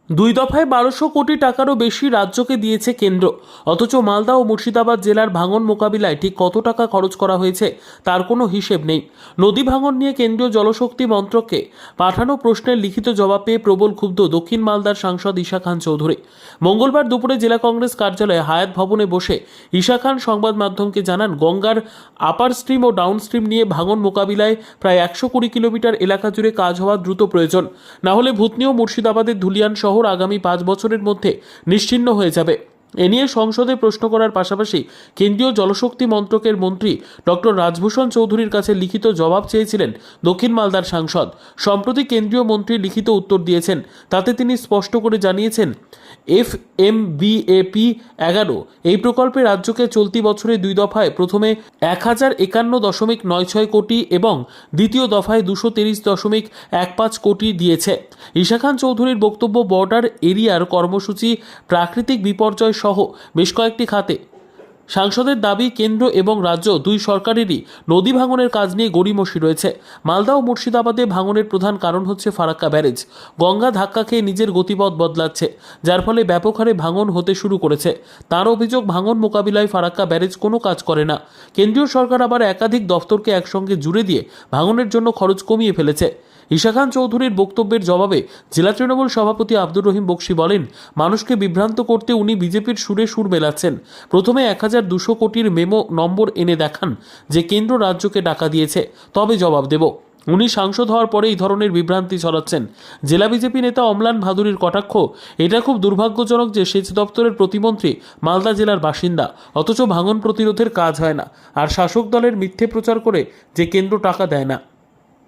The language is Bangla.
দুই দফায় 1200 কোটি টাকারও বেশি রাজ্যকে দিয়েছে কেন্দ্র, অথচ মালদা ও মুর্শিদাবাদ জেলার ভাঙন মোকাবিলায় ঠিক কত টাকা খরচ করা হয়েছে তার কোনো হিসেব নেই। নদী ভাঙন নিয়ে কেন্দ্রীয় জলশক্তি মন্ত্রককে পাঠানো প্রশ্নের লিখিত জবাব পেয়ে প্রবল ক্ষুব্ধ দক্ষিণ মালদার সাংসদ ঈশা খান চৌধুরী। মঙ্গলবার দুপুরে জেলা কংগ্রেস কার্যালয়ে হায়াত ভবনে বসে ঈশা খান সংবাদ মাধ্যমকে জানান, গঙ্গার আপার স্ট্রিম ও ডাউন স্ট্রিম নিয়ে ভাঙন মোকাবিলায় প্রায় 120 কিলোমিটার এলাকা জুড়ে কাজ হওয়া দ্রুত প্রয়োজন, না হলে ভূতনি ও মুর্শিদাবাদের ধুলিয়ান শহর আগামী 5 বছরের মধ্যে নিশ্চিহ্ন হয়ে যাবে। এ নিয়ে সংসদে প্রশ্ন করার পাশাপাশি কেন্দ্রীয় জলশক্তি মন্ত্রকের মন্ত্রী ডক্টর রাজভূষণ চৌধুরীর কাছে লিখিত জবাব চেয়েছিলেন দক্ষিণ মালদার সাংসদ। সম্প্রতি কেন্দ্রীয় মন্ত্রী লিখিত উত্তর দিয়েছেন, তাতে তিনি স্পষ্ট করে জানিয়েছেন FMBAP 11 এই প্রকল্পে রাজ্যকে চলতি বছরে দুই দফায় প্রথমে 1051.96 কোটি এবং দ্বিতীয় দফায় 230.15 কোটি দিয়েছে। ঈশা খান চৌধুরীর বক্তব্য, বর্ডার এরিয়ার কর্মসূচি, প্রাকৃতিক বিপর্যয় সহ বেশ কয়েকটি খাতে সাংসদের দাবি, কেন্দ্র এবং রাজ্য দুই সরকারেরই নদী ভাঙনের কাজ নিয়ে গড়িমসি রয়েছে। মালদা ও মুর্শিদাবাদে ভাঙনের প্রধান কারণ হচ্ছে ফারাক্কা ব্যারেজ। গঙ্গা ধাক্কা খেয়ে নিজের গতিপথ বদলাচ্ছে, যার ফলে ব্যাপক হারে ভাঙন হতে শুরু করেছে। তার অভিযোগ, ভাঙন মোকাবিলায় ফারাক্কা ব্যারেজ কোনো কাজ করে না। কেন্দ্রীয় সরকার আবার একাধিক দফতরকে একসঙ্গে জুড়ে দিয়ে ভাঙনের জন্য খরচ কমিয়ে ফেলেছে। ঈশা খান চৌধুরীর বক্তব্যের জবাবে জেলা তৃণমূল সভাপতি আব্দুর রহিম বক্সী বলেন, মানুষকে বিভ্রান্ত করতে উনি বিজেপির সুরে সুর মেলাচ্ছেন। প্রথমে 1200 কোটির মেমো নম্বর এনে দেখান যে কেন্দ্র রাজ্যকে টাকা দিয়েছে, তবে জবাব দেব। উনি সাংসদ হওয়ার পরে এই ধরনের বিভ্রান্তি ছড়াচ্ছেন। জেলা বিজেপি নেতা অম্লান ভাদুরীর কটাক্ষ, এটা খুব দুর্ভাগ্যজনক যে সেচ দপ্তরের প্রতিমন্ত্রী মালদা জেলার বাসিন্দা, অথচ ভাঙন প্রতিরোধের কাজ হয় না, আর শাসক দলের মিথ্যে প্রচার করে যে কেন্দ্র টাকা দেয় না।